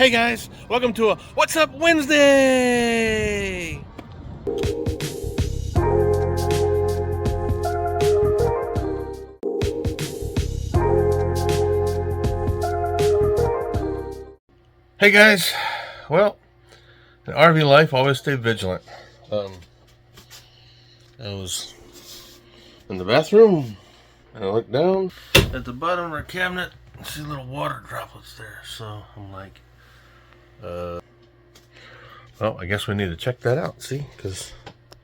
Hey guys, welcome to a What's Up Wednesday! Hey guys, well, in RV life, always stay vigilant. I was in the bathroom and I looked down at the bottom of our cabinet and see little water droplets there. So I'm like, well, I guess we need to check that out. See, because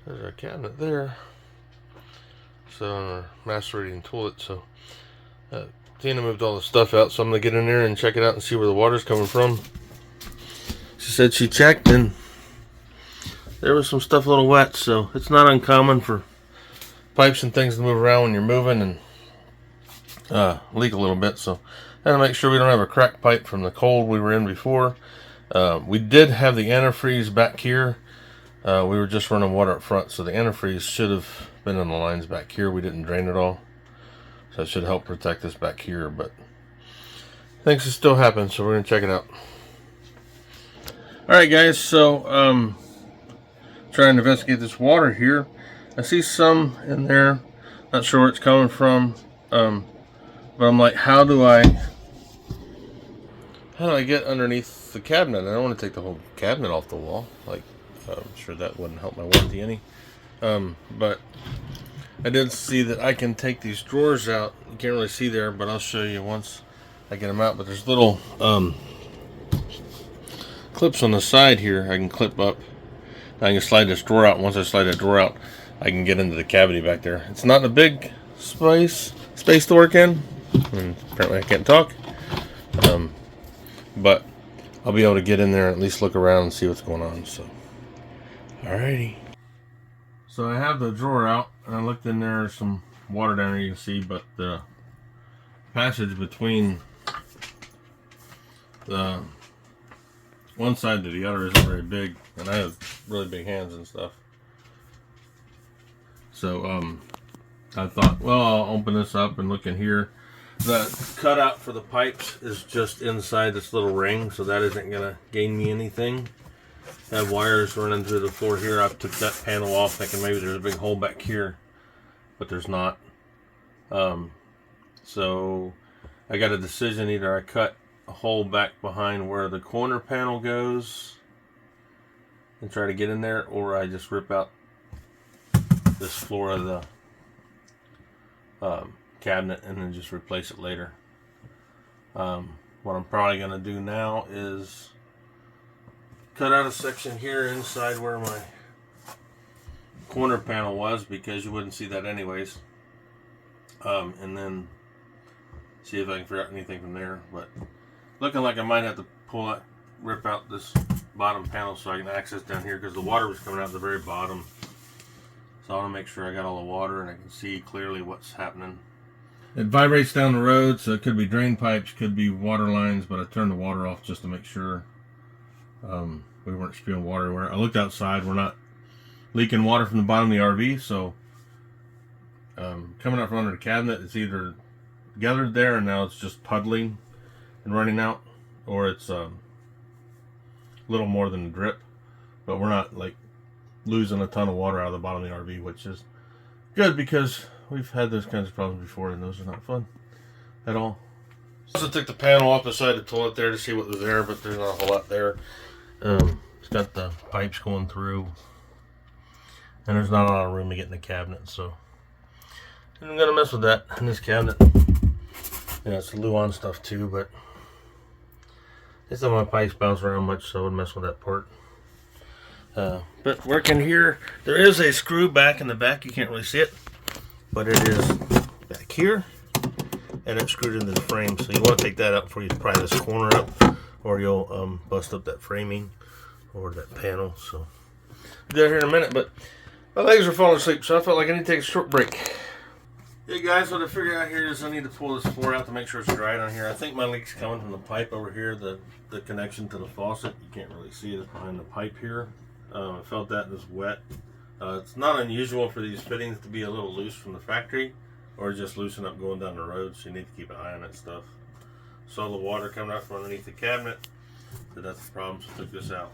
there's our cabinet there. So on our macerating toilet. So Tina moved all the stuff out, so I'm gonna get in there and check it out and see where the water's coming from. She said she checked and there was some stuff a little wet, so it's not uncommon for pipes and things to move around when you're moving and leak a little bit. So I gotta make sure we don't have a cracked pipe from the cold we were in before. We did have the antifreeze back here. We were just running water up front, so the antifreeze should have been on the lines back here. We didn't drain it all, so it should help protect us back here, but things can still happen, so we're gonna check it out. Alright guys, so trying to investigate this water here. I see some in there, not sure where it's coming from, but I'm like, how do I get underneath the cabinet? I don't want to take the whole cabinet off the wall. Like, I'm sure that wouldn't help my warranty any. But I did see that I can take these drawers out. You can't really see there, but I'll show you once I get them out. But there's little clips on the side here I can clip up. I can slide this drawer out. Once I slide that drawer out, I can get into the cavity back there. It's not a big space to work in, and apparently I can't talk. But I'll be able to get in there and at least look around and see what's going on. So, alrighty. So I have the drawer out, and I looked in there. There's some water down there you can see, but the passage between the one side to the other isn't very big, and I have really big hands and stuff. So I thought, well, I'll open this up and look in here. The cutout for the pipes is just inside this little ring, so that isn't gonna gain me anything. I have wires running through the floor here. I took that panel off thinking maybe there's a big hole back here, but there's not. So I got a decision: either I cut a hole back behind where the corner panel goes and try to get in there, or I just rip out this floor of the cabinet and then just replace it later. What I'm probably going to do now is cut out a section here inside where my corner panel was, because you wouldn't see that anyways, and then see if I can figure out anything from there. But looking like I might have to rip out this bottom panel so I can access down here, because the water was coming out the very bottom. So I want to make sure I got all the water and I can see clearly what's happening. It vibrates down the road, so it could be drain pipes, could be water lines, but I turned the water off just to make sure we weren't spewing water everywhere. I looked outside, we're not leaking water from the bottom of the RV, so coming up from under the cabinet, it's either gathered there and now it's just puddling and running out, or it's a little more than a drip, but we're not like losing a ton of water out of the bottom of the RV, which is good because we've had those kinds of problems before, and those are not fun at all. I also took the panel off beside the toilet there to see what was there, but there's not a whole lot there. It's got the pipes going through, and there's not a lot of room to get in the cabinet, so I'm gonna mess with that in this cabinet. Yeah, it's the Luan stuff too, but it's not my pipes bounce around much, so I wouldn't mess with that part. But working here, there is a screw back in the back. You can't really see it, but it is back here, and it's screwed into the frame. So you want to take that out before you pry this corner up, or you'll bust up that framing or that panel. So I'll do that here in a minute, but my legs are falling asleep, so I felt like I need to take a short break. Hey guys, what I figured out here is I need to pull this floor out to make sure it's dry down here. I think my leak's coming from the pipe over here, the connection to the faucet. You can't really see it, it's behind the pipe here. I felt that it was wet. It's not unusual for these fittings to be a little loose from the factory, or just loosen up going down the road, so you need to keep an eye on that stuff. Saw the water coming out from underneath the cabinet. So that's the problem, so I took this out.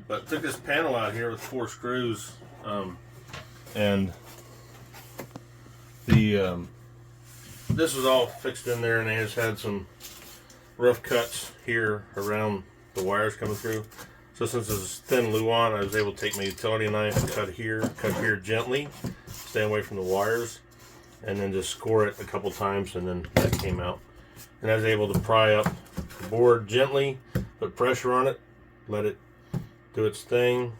But took this panel out here with 4 screws, and the this was all fixed in there, and it has had some rough cuts here around the wires coming through. So since it's thin Luan, I was able to take my utility knife and cut here gently, stay away from the wires, and then just score it a couple times, and then that came out. And I was able to pry up the board gently, put pressure on it, let it do its thing,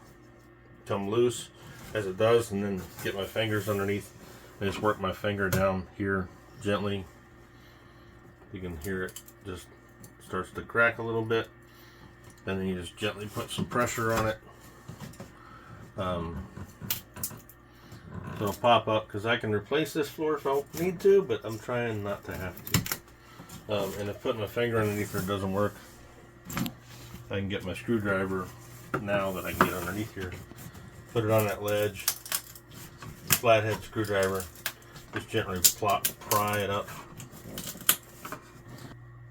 come loose as it does, and then get my fingers underneath and just work my finger down here gently. You can hear it just starts to crack a little bit, and then you just gently put some pressure on it. It'll pop up, because I can replace this floor if I need to, but I'm trying not to have to. And if putting my finger underneath it doesn't work, I can get my screwdriver now that I can get underneath here, put it on that ledge, flathead screwdriver, just gently pry it up.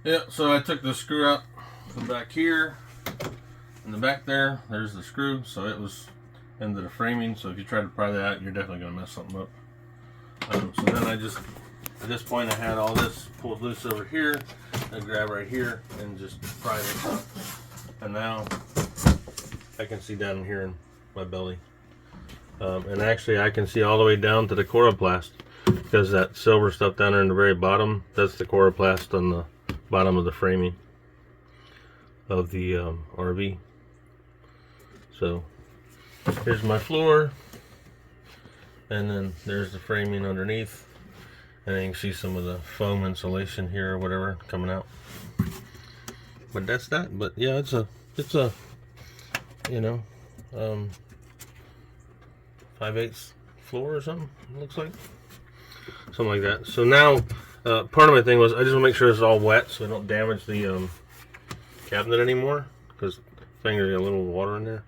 Yeah, so I took the screw out from back here. In the back there's the screw, so it was into the framing, so if you try to pry that out, you're definitely going to mess something up. So then at this point I had all this pulled loose over here, I grab right here and just pry this up. And now I can see down here in my belly. And actually I can see all the way down to the coroplast, because that silver stuff down there in the very bottom, that's the coroplast on the bottom of the framing of the RV. So here's my floor, and then there's the framing underneath, and then you can see some of the foam insulation here or whatever coming out. But that's that. But yeah, it's a you know 5/8 floor or something, it looks like, something like that. So now part of my thing was I just want to make sure it's all wet so I don't damage the cabinet anymore, because fingers get a little water in there.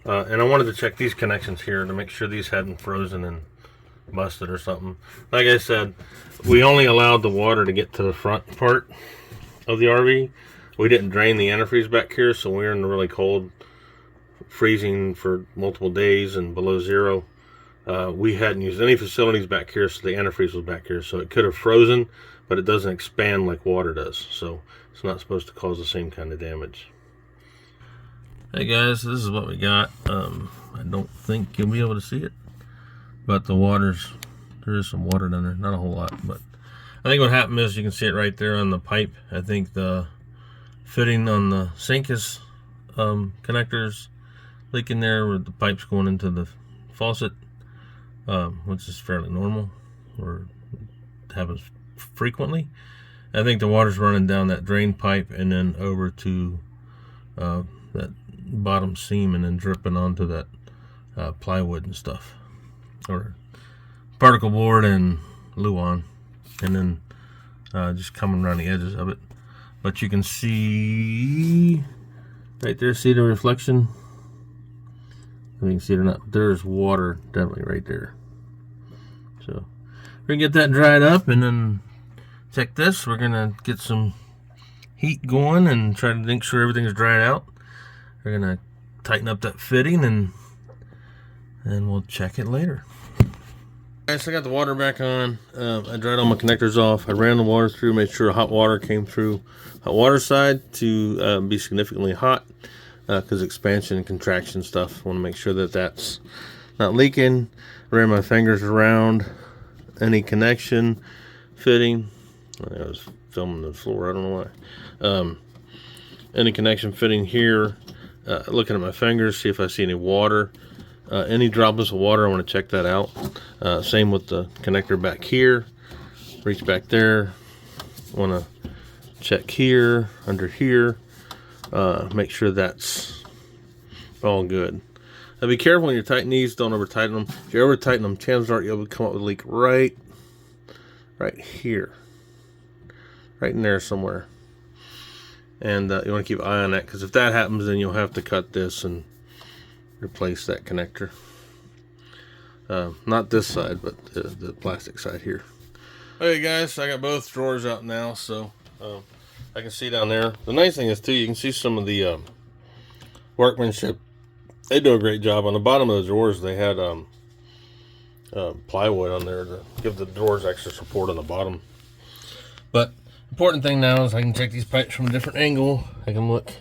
And I wanted to check these connections here to make sure these hadn't frozen and busted or something. Like I said, we only allowed the water to get to the front part of the RV. We didn't drain the antifreeze back here, so we were in the really cold, freezing for multiple days and below zero. We hadn't used any facilities back here, so the antifreeze was back here. So it could have frozen, but it doesn't expand like water does. So it's not supposed to cause the same kind of damage. Hey guys, this is what we got. I don't think you'll be able to see it, but there is some water down there, not a whole lot, but I think what happened is you can see it right there on the pipe. I think the fitting on the sink is connectors leaking there, with the pipes going into the faucet, which is fairly normal, or happens frequently. I think the water's running down that drain pipe and then over to that bottom seam and then dripping onto that plywood and stuff, or particle board and Luan, and then just coming around the edges of it. But you can see right there, see the reflection? I mean, you can see it or not, there's water definitely right there. So we're gonna get that dried up and then check this. We're gonna get some heat going and try to make sure everything's dried out. We're gonna tighten up that fitting and we'll check it later. Alright, so I got the water back on. I dried all my connectors off. I ran the water through, made sure hot water came through hot water side to be significantly hot, because expansion and contraction stuff. I want to make sure that that's not leaking. Ran my fingers around any connection fitting. I was filming the floor, I don't know why. Any connection fitting here. Looking at my fingers, see if I see any water. Any droplets of water, I want to check that out. Same with the connector back here. Reach back there. Want to check here, under here. Make sure that's all good. Now be careful when you're tightening these. Don't over tighten them. If you over tighten them, chances are you'll come up with a leak right here, right in there somewhere. And you want to keep an eye on that, because if that happens, then you'll have to cut this and replace that connector. Not this side, but the plastic side here. Okay guys, I got both drawers out now, so I can see down there. The nice thing is too, you can see some of the workmanship. They do a great job. On the bottom of the drawers, they had plywood on there to give the drawers extra support on the bottom. But important thing now is I can check these pipes from a different angle. I can look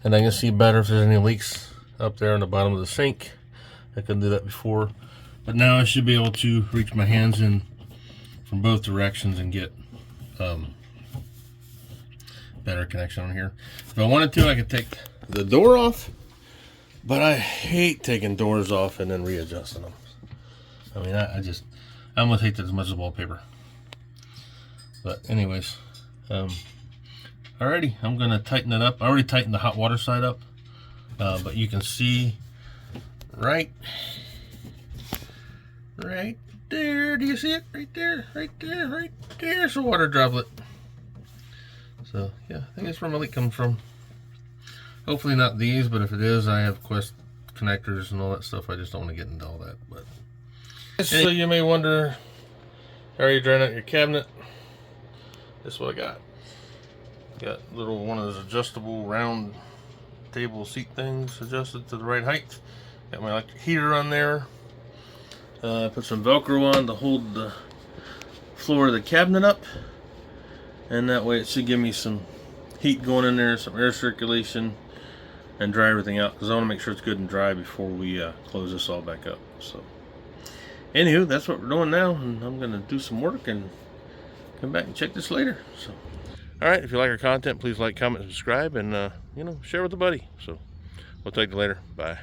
and I can see better if there's any leaks up there on the bottom of the sink. I couldn't do that before, but now I should be able to reach my hands in from both directions and get better connection on here. If I wanted to, I could take the door off, but I hate taking doors off and then readjusting them. I mean, I almost hate that as much as wallpaper. But anyways, alrighty, I'm gonna tighten it up. I already tightened the hot water side up, but you can see right there. Do you see it? Right there, right there, right there's a water droplet. So yeah, I think that's where my leak comes from. Hopefully not these, but if it is, I have Quest connectors and all that stuff. I just don't want to get into all that. But so you may wonder, how are you drying out your cabinet? This is what I got. Got little one of those adjustable round table seat things adjusted to the right height. Got my electric heater on there. Put some Velcro on to hold the floor of the cabinet up, and that way it should give me some heat going in there, some air circulation, and dry everything out, because I want to make sure it's good and dry before we close this all back up. So anywho, that's what we're doing now, and I'm gonna do some work and come back and check this later. So alright, if you like our content, please like, comment, subscribe, and you know, share with a buddy. So we'll talk to you later. Bye.